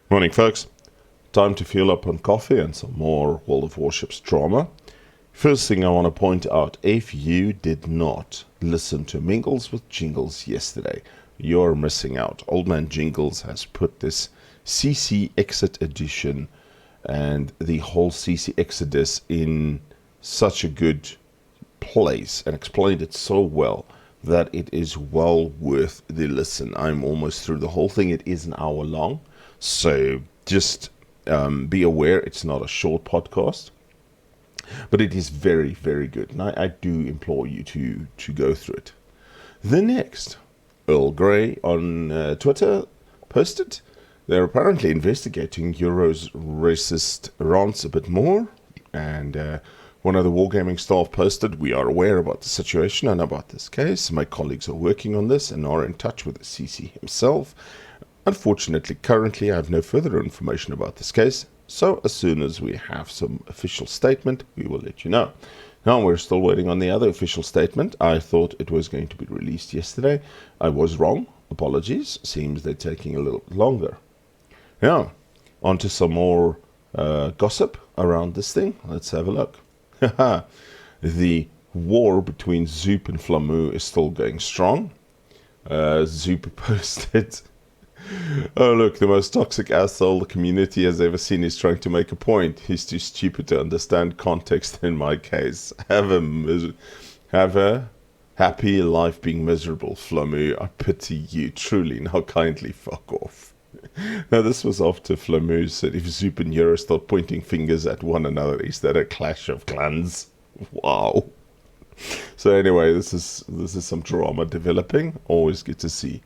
Morning, folks. Time to fuel up on coffee and some more World of Warships drama. First thing I want to point out, if you did not listen to Mingles with Jingles yesterday, you're missing out. Old Man Jingles has put this CC Exit edition and the whole CC Exodus in such a good place and explained it so well that it is well worth the listen. I'm almost through the whole thing. It is an hour long, so just be aware it's not a short podcast, but it is very, very good, and I do implore you to go through it. The next, Earl Grey on Twitter posted they're apparently investigating Euro's racist rants a bit more, and one of the Wargaming staff posted, "We are aware about the situation and about this case. My colleagues are working on this and are in touch with the CC himself. Unfortunately, currently I have no further information about this case, so as soon as we have some official statement, we will let you know." Now, we're still waiting on the other official statement. I thought it was going to be released yesterday. I was wrong. Apologies. Seems they're taking a little longer. Now, on to some more gossip around this thing. Let's have a look. The war between Zoop and Flamu is still going strong. Zoop posted, "Oh look, the most toxic asshole the community has ever seen is trying to make a point. He's too stupid to understand context in my case. Have a happy life being miserable, Flamu. I pity you, truly. Now kindly fuck off." Now, this was after Flamu said if Zoop and Euro start pointing fingers at one another, is that a clash of clans? Wow. So anyway, this is some drama developing. Always good to see.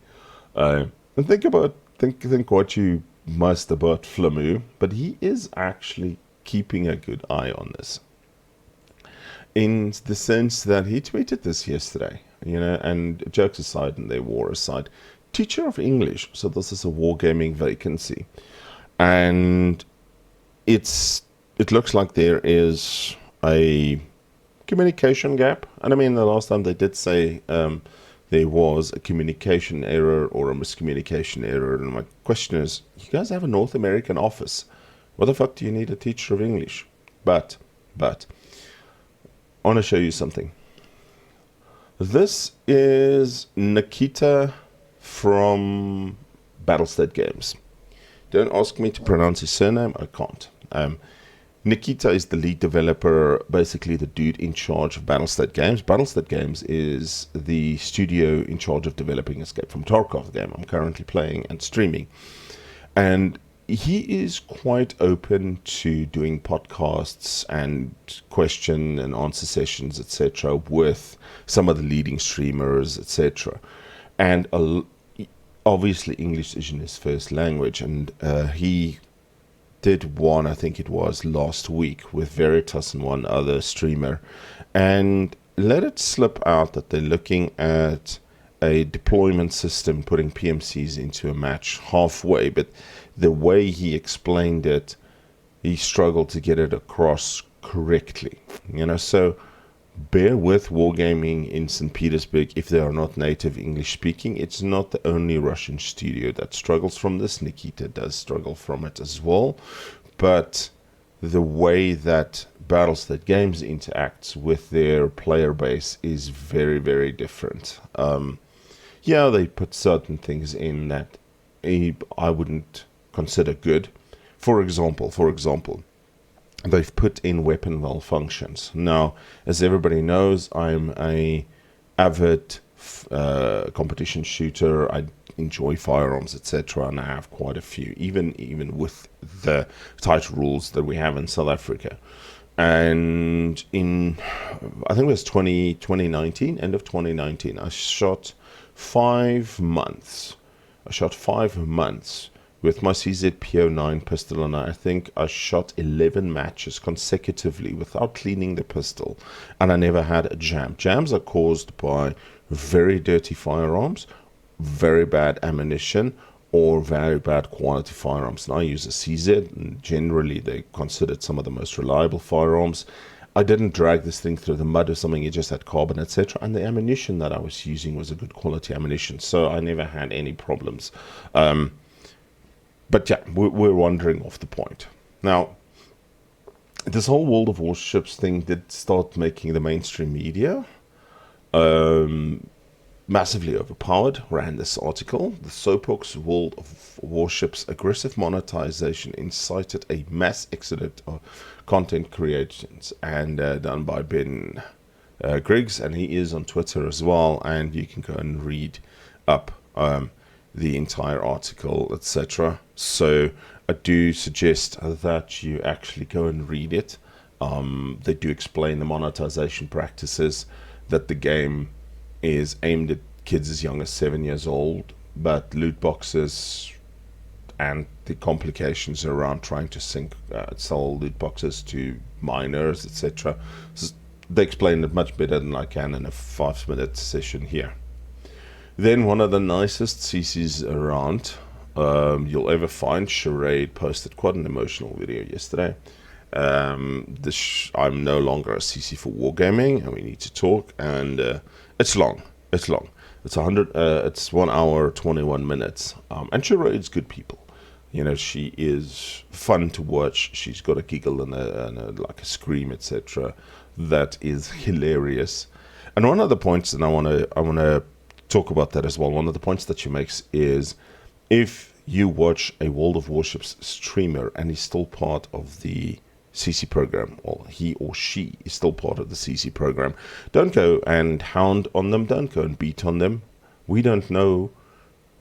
And think what you must about Flamu, but he is actually keeping a good eye on this. In the sense that he tweeted this yesterday, and jokes aside and their war aside, teacher of English, so this is a wargaming vacancy, and it looks like there is a communication gap. And I mean, the last time they did say there was a communication error or a miscommunication error, and my question is, you guys have a North American office. What the fuck do you need a teacher of English? But I want to show you something. This is Nikita from Battlestate Games. Don't ask me to pronounce his surname, I can't. Nikita is the lead developer, basically the dude in charge of Battlestate Games. Battlestate Games is the studio in charge of developing Escape from Tarkov, the game I'm currently playing and streaming. And he is quite open to doing podcasts and question and answer sessions, etc., with some of the leading streamers, etc. And obviously English isn't his first language, and he did one, I think it was last week, with Veritas and one other streamer, and let it slip out that they're looking at a deployment system, putting PMCs into a match halfway, but the way he explained it, he struggled to get it across correctly. So bear with Wargaming in St. Petersburg if they are not native English speaking. It's not the only Russian studio that struggles from this. Nikita does struggle from it as well. But the way that Battlestate Games interacts with their player base is very, very different. They put certain things in that I wouldn't consider good. For example, they've put in weapon malfunctions. Now, as everybody knows, I'm a avid competition shooter. I enjoy firearms, etc., and I have quite a few, even with the tight rules that we have in South Africa. And I think it was 2019, end of 2019, I shot 5 months. With my CZP09 pistol, and I think I shot 11 matches consecutively without cleaning the pistol, and I never had a jam. Jams are caused by very dirty firearms, very bad ammunition, or very bad quality firearms. And I use a CZ, and generally they're considered some of the most reliable firearms. I didn't drag this thing through the mud or something, it just had carbon, etc. And the ammunition that I was using was a good quality ammunition, so I never had any problems. But yeah, we're wandering off the point. Now, this whole World of Warships thing did start making the mainstream media massively overpowered, ran this article. The soapbox World of Warships aggressive monetization incited a mass exodus of content creations, and done by Ben Griggs, and he is on Twitter as well, and you can go and read up the entire article, etc. So I do suggest that you actually go and read it. They do explain the monetization practices, that the game is aimed at kids as young as 7 years old, but loot boxes and the complications around trying to sell loot boxes to minors, etc. So they explain it much better than I can in a 5-minute session here. Then one of the nicest CCs around you'll ever find, Charade, posted quite an emotional video yesterday. I'm no longer a CC for wargaming, and we need to talk. And it's long. It's 1 hour 21 minutes. And Charade's good people. You know, she is fun to watch. She's got a giggle and a like a scream, etc. That is hilarious. And one of the points, and I want to talk about that as well. One of the points that she makes is, if you watch a World of Warships streamer and he's still part of the CC program, or he or she is still part of the CC program, don't go and hound on them. Don't go and beat on them. We don't know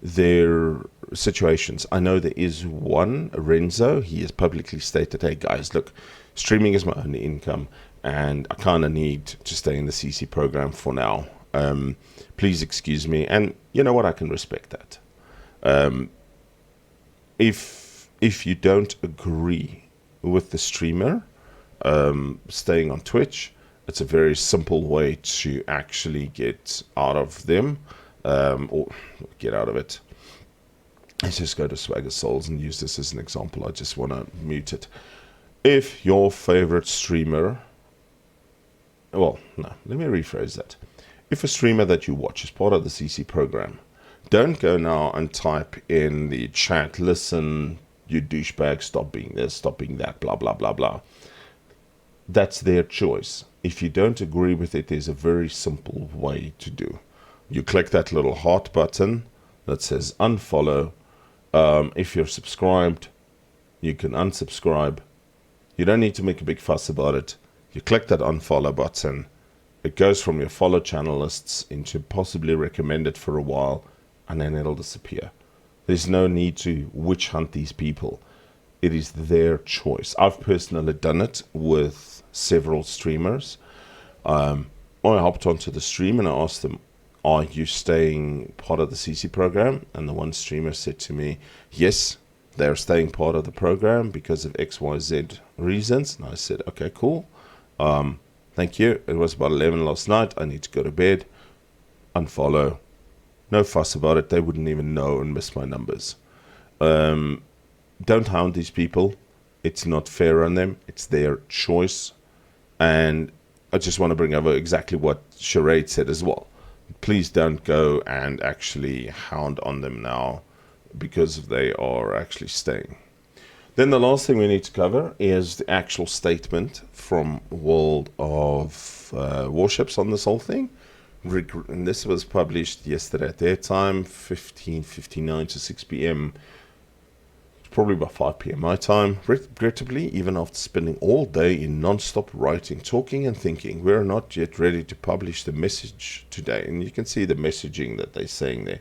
their situations. I know there is one, Renzo. He has publicly stated, hey guys, look, streaming is my only income, and I kind of need to stay in the CC program for now. Please excuse me. And you know what? I can respect that. If you don't agree with the streamer staying on Twitch, it's a very simple way to actually get out of them, or get out of it. Let's just go to Swagger Souls and use this as an example. I just want to mute it. If your favorite streamer, well, no, let me rephrase that. If a streamer that you watch is part of the CC program, don't go now and type in the chat, listen, you douchebag, stop being this, stop being that, blah, blah, blah, blah. That's their choice. If you don't agree with it, there's a very simple way to do. You click that little heart button that says unfollow. If you're subscribed, you can unsubscribe. You don't need to make a big fuss about it. You click that unfollow button. It goes from your follow channel lists into possibly recommended for a while, and then it'll disappear. There's no need to witch hunt these people. It is their choice. I've personally done it with several streamers. I hopped onto the stream and I asked them, are you staying part of the CC program? And the one streamer said to me, yes, they're staying part of the program because of XYZ reasons. And I said, okay, cool. Thank you. It was about 11 last night. I need to go to bed. Unfollow. No fuss about it. They wouldn't even know and miss my numbers. Don't hound these people. It's not fair on them. It's their choice. And I just want to bring over exactly what Charade said as well. Please don't go and actually hound on them now, because they are actually staying. Then the last thing we need to cover is the actual statement from World of Warships on this whole thing. And this was published yesterday at their time, 15:59 to 6 p.m. Probably about 5 p.m. my time. Regrettably, even after spending all day in non-stop writing, talking and thinking, we're not yet ready to publish the message today. And you can see the messaging that they're saying there.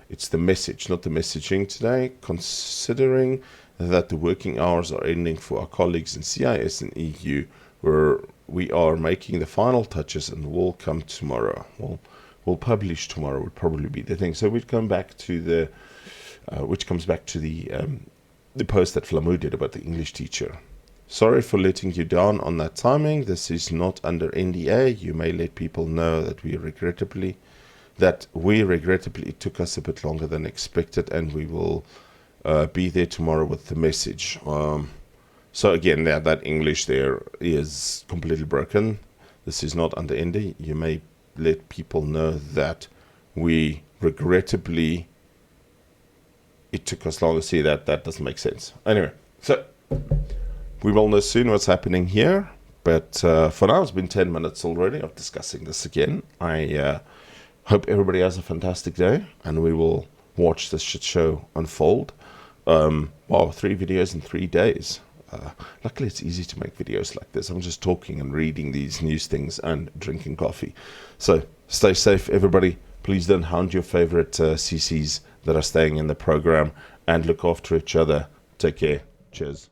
It's the message, not the messaging today, considering that the working hours are ending for our colleagues in CIS and EU, where we are making the final touches and will come tomorrow. We'll publish tomorrow would probably be the thing. So we'd come back to the, which comes back to the post that Flamu did about the English teacher. Sorry for letting you down on that timing. This is not under NDA. You may let people know that we regrettably it took us a bit longer than expected, and we will be there tomorrow with the message. So again, that English there is completely broken. This is not under NDA. You may let people know that we regrettably it took us long to see that that doesn't make sense. Anyway, so we will know soon what's happening here. But for now, it's been 10 minutes already of discussing this again. I hope everybody has a fantastic day, and we will watch this shit show unfold. Wow, 3 videos in 3 days. Luckily, it's easy to make videos like this. I'm just talking and reading these news things and drinking coffee. So stay safe, everybody. Please don't hound your favorite CCs that are staying in the program, and look after each other. Take care. Cheers.